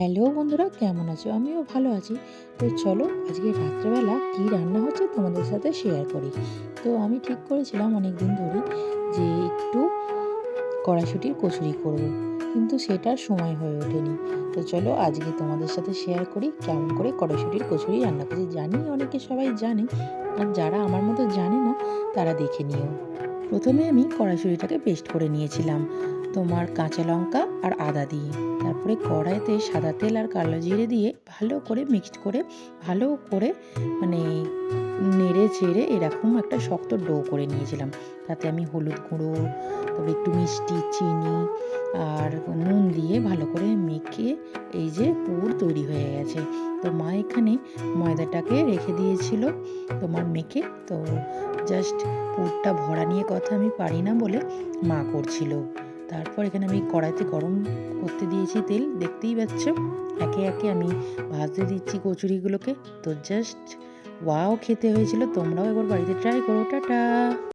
Hello বন্ধুরা, কেমন আছো? আমিও ভালো আছি। তো চলো আজকে রাত্রেবেলা কি রান্না হচ্ছে তোমাদের সাথে শেয়ার করি। তো আমি ঠিক করেছিলাম অনেক দিন ধরে যে একটু কড়াইশুঁটির কচুরি করব, কিন্তু সেটার সময় হয়ে ওঠেনি। তো চলো আজকে তোমাদের সাথে শেয়ার করি কেমন করে কড়াইশুঁটির কচুরি রান্না করছি। জানি অনেকে সবাই জানে, আর যারা আমার মতো জানে না তারা দেখে নিও। প্রথমে আমি কড়াইশুঁটিটাকে পেস্ট করে নিয়েছিলাম তোমার কাঁচা লঙ্কা আর আদা দিয়ে। তারপরে কড়াইতে সাদা তেল আর কালো জিরে দিয়ে ভালো করে মিক্সড করে ভালো করে মানে নেড়ে চেড়ে এরকম একটা শক্ত ডো করে নিয়েছিলাম। তাতে আমি হলুদ গুঁড়ো, তবে একটু মিষ্টি, চিনি আর নুন দিয়ে ভালো করে মেখে এই যে পুর তৈরি হয়ে গেছে। তো মা এখানে ময়দাটাকে রেখে দিয়েছিল তোমার মেখে। তো জাস্ট পুরটা ভরা নিয়ে কথা আমি পারি না বলে মা করছিল। তারপর এখানে আমি কড়াইতে গরম করতে দিয়েছি তেল, দেখতেই পাচ্ছ। একে একে আমি ভাজতে দিচ্ছি কচুরিগুলোকে। তো জাস্ট ওয়াও খেতে হয়েছিল। তোমরাও একবার বাড়িতে ট্রাই করো। টাটা।